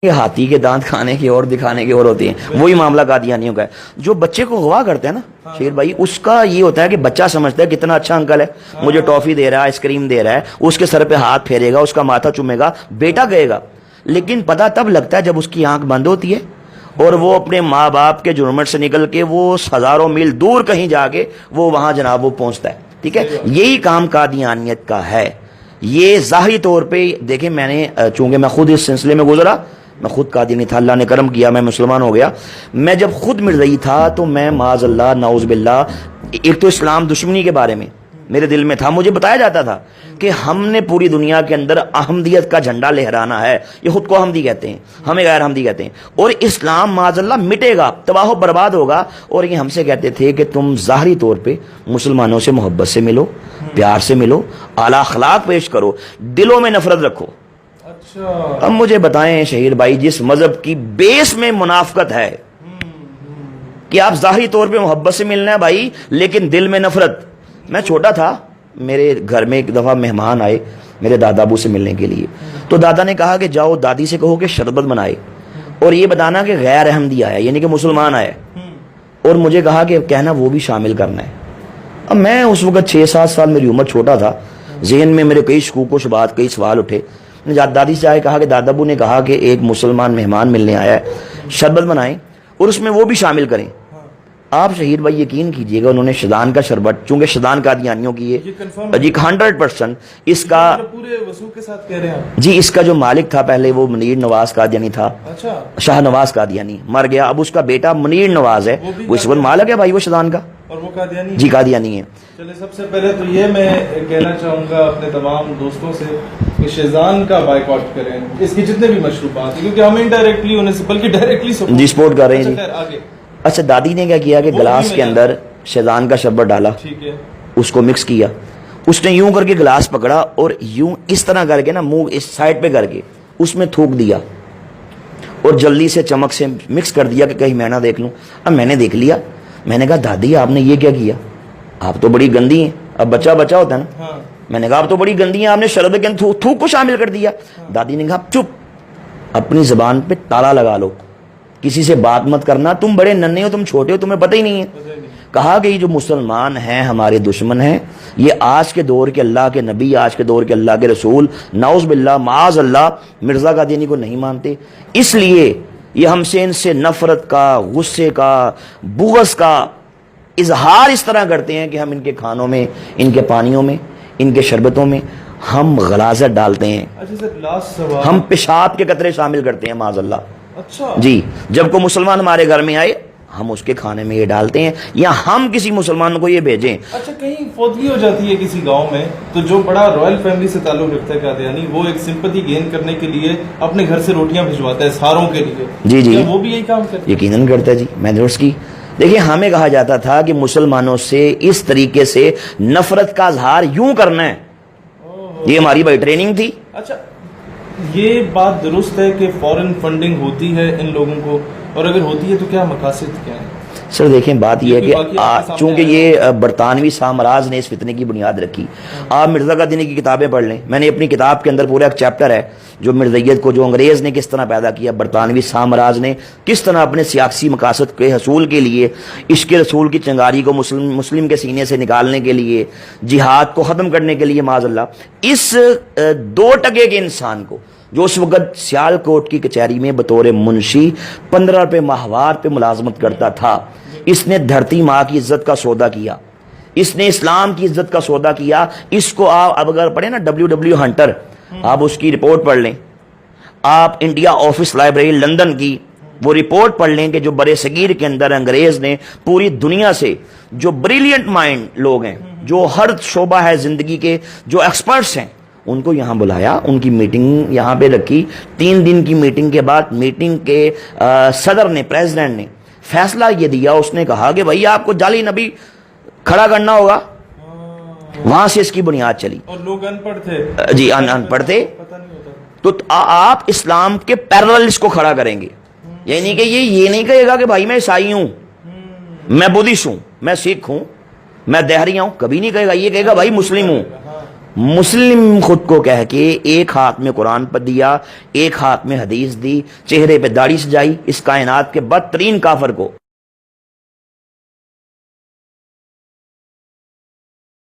کہ ہاتھی کے دانت کھانے کی اور دکھانے کی اور ہوتی ہیں، وہی معاملہ قادیانیوں کا ہے۔ جو بچے کو غوا کرتے ہیں نا شیر بھائی، اس کا یہ ہوتا ہے کہ بچہ سمجھتا ہے کتنا اچھا انکل ہے، مجھے ٹافی دے رہا ہے، آئس کریم دے رہا ہے، اس کے سر پہ ہاتھ پھیرے گا، اس کا ماتھا چومے گا، بیٹا گئے گا۔ لیکن پتہ تب لگتا ہے جب اس کی آنکھ بند ہوتی ہے اور وہ اپنے ماں باپ کے جرمٹ سے نکل کے وہ ہزاروں میل دور کہیں جا کے وہ وہاں جناب وہ پہنچتا ہے۔ ٹھیک ہے، یہی کام قادیانیت کا ہے۔ یہ ظاہری طور پہ دیکھیں، میں نے چونکہ میں خود اس سلسلے میں گزرا، میں خود قادیانی تھا، اللہ نے کرم کیا میں مسلمان ہو گیا۔ میں جب خود مرزئی تھا تو میں معاذ اللہ نعوذ باللہ، ایک تو اسلام دشمنی کے بارے میں میرے دل میں تھا، مجھے بتایا جاتا تھا کہ ہم نے پوری دنیا کے اندر احمدیت کا جھنڈا لہرانا ہے، یہ خود کو احمدی کہتے ہیں، ہمیں غیر احمدی کہتے ہیں، اور اسلام معاذ اللہ مٹے گا، تباہ و برباد ہوگا۔ اور یہ ہم سے کہتے تھے کہ تم ظاہری طور پہ مسلمانوں سے محبت سے ملو، پیار سے ملو، اعلیٰ اخلاق پیش کرو، دلوں میں نفرت رکھو۔ اب مجھے بتائیں شہیر بھائی، جس مذہب کی بیس میں منافقت ہے کہ آپ ظاہری طور پہ محبت سے ملنا ہے بھائی لیکن دل میں نفرت۔ میں چھوٹا تھا، میرے گھر میں ایک دفعہ مہمان آئے میرے دادا ابو سے ملنے کے لیے، تو دادا نے کہا کہ جاؤ دادی سے کہو کہ شربت بنائے اور یہ بتانا کہ غیر احمدی آیا یعنی کہ مسلمان آیا، اور مجھے کہا کہ کہنا وہ بھی شامل کرنا ہے۔ اب میں اس وقت 6-7 سال میری عمر، چھوٹا تھا، ذہن میں میرے کئی شکوک و شبہات، کئی سوال اٹھے۔ دادی سے آئے کہا کہ دادا ابو نے کہا کہ ایک مسلمان مہمان ملنے آیا ہے، شربت بنائیں اور اس میں وہ بھی شامل کریں۔ آپ شہید بھائی یقین کیجئے گا، انہوں نے شدان کا شربت، چونکہ شدان قادیانیوں کی ہے جی 100%، اس کا پورے وضو کے ساتھ کہہ رہے ہیں جی، اس کا جو مالک تھا پہلے وہ منیر نواز قادیانی تھا، شاہ نواز قادیانی مر گیا، اب اس کا بیٹا منیر نواز ہے، وہ اس وقت مالک ہے بھائی وہ شدان کا، اور وہ قادیانی جی قادیانی ہے۔ چلے سب سے پہلے تو یہ میں کہنا چاہوں گا اپنے تمام دوستوں سے کہ شیزان کا بائیکاٹ کریں، اس کی جتنے بھی مشروبات ہیں، کیونکہ ہم انڈائریکٹلی انہیں سے بلکہ ڈائریکٹلی جی سپورٹ کر رہے ہیں جی۔ آگے اچھا، دادی نے کیا کیا کہ گلاس کے اندر شیزان کا شربت ڈالا، ٹھیک ہے، اس کو مکس کیا، اس نے یوں کر کے گلاس پکڑا اور یوں اس طرح کر کے نا منہ اس سائڈ پہ کر کے اس میں تھوک دیا اور جلدی سے چمک سے مکس کر دیا کہ کہیں میں نہ دیکھ لوں۔ اب میں نے دیکھ لیا، میں نے کہا دادی آپ نے یہ کیا کیا، آپ تو بڑی گندی ہیں۔ اب بچہ ہوتا ہے نا، میں نے کہا آپ تو بڑی گندی ہیں، آپ نے شربت کے اندر تھوک کو شامل کر دیا۔ دادی نے کہا چپ، اپنی زبان پہ تالا لگا لو، کسی سے بات مت کرنا، تم بڑے ننھے ہو، تم چھوٹے ہو، تمہیں پتہ ہی نہیں ہے۔ کہا کہ یہ جو مسلمان ہیں ہمارے دشمن ہیں، یہ آج کے دور کے اللہ کے نبی، آج کے دور کے اللہ کے رسول نعوذ باللہ معاذ اللہ مرزا قادیانی کو نہیں مانتے، اس لیے یہ ہم سے ان سے نفرت کا، غصے کا، بغض کا اظہار اس طرح کرتے ہیں کہ ہم ان کے کھانوں میں، ان کے پانیوں میں، ان کے شربتوں میں ہم غلاظت ڈالتے ہیں، ہم پیشاب کے قطرے شامل کرتے ہیں معاذ اللہ۔ اچھا جی، جب کوئی مسلمان ہمارے گھر میں آئے ہم اس کے کھانے میں یہ ڈالتے ہیں، یا ہم کسی مسلمان کو یہ بھیجیں۔ اچھا، کہیں فوتگی ہو جاتی ہے کسی گاؤں میں تو جو بڑا رائل فیملی سے تعلق رکھتا ہے قادیانی، وہ ایک سمپتھی گین کرنے کے لیے اپنے گھر سے روٹیاں بھجواتا ہے ساروں کے لیے، جی جی، وہ بھی یہی کام کرتا ہے؟ یقیناً کرتا ہے جی، میں نے اس کی دیکھیں، ہمیں کہا جاتا تھا کہ مسلمانوں سے اس طریقے سے نفرت کا اظہار یوں کرنا ہے، یہ ہماری بھائی ٹریننگ تھی۔ اچھا، یہ بات درست ہے کہ فورن فنڈنگ ہوتی ہے ان لوگوں کو، اور اگر ہوتی ہے تو کیا مقاصد کیا ہیں؟ سر دیکھیں، بات یہ ہے کہ چونکہ یہ برطانوی سامراج نے اس فتنے کی بنیاد رکھی، آپ مرزا قادیانی کی کتابیں پڑھ لیں، میں نے اپنی کتاب کے اندر پورا ایک چیپٹر ہے جو مرزائیت کو، جو انگریز نے کس طرح پیدا کیا، برطانوی سامراج نے کس طرح اپنے سیاسی مقاصد کے حصول کے لیے، عشق رسول کی چنگاری کو مسلم کے سینے سے نکالنے کے لیے، جہاد کو ختم کرنے کے لیے معاذ اللہ، اس 2 ٹکے کے انسان کو جو اس وقت سیال کوٹ کی کچہری میں بطور منشی 15 روپے ماہوار پہ ملازمت کرتا تھا، اس نے دھرتی ماں کی عزت کا سودا کیا، اس نے اسلام کی عزت کا سودا کیا۔ اس کو آپ اب اگر پڑھیں نا WW ہنٹر، آپ اس کی رپورٹ پڑھ لیں، آپ انڈیا آفس لائبریری لندن کی وہ رپورٹ پڑھ لیں کہ جو برے صغیر کے اندر انگریز نے پوری دنیا سے جو بریلینٹ مائنڈ لوگ ہیں، جو ہر شعبہ ہے زندگی کے، جو ایکسپرٹس ہیں، ان کو یہاں بلایا، ان کی میٹنگ یہاں پہ رکھی۔ 3 دن کی میٹنگ کے بعد میٹنگ کے صدر نے، پریزیڈنٹ نے فیصلہ یہ دیا، اس نے کہا کہ بھائی آپ کو جعلی نبی کھڑا کرنا ہوگا۔ وہاں سے اس کی بنیاد چلی، اور لوگ ان پڑھ تھے جی، ان پڑھ تھے، تو آپ اسلام کے پیرلل اس کو کھڑا کریں گے، یعنی کہ یہ نہیں کہے گا کہ بھائی میں عیسائی ہوں، میں بدھسٹ ہوں، میں سکھ ہوں، میں دہریہ ہوں، کبھی نہیں کہے گا، یہ کہے گا بھائی مسلم ہوں، مسلم خود کو کہہ کے ایک ہاتھ میں قرآن پر دیا، ایک ہاتھ میں حدیث دی، چہرے پہ داڑھی سجائی، اس کائنات کے بدترین کافر کو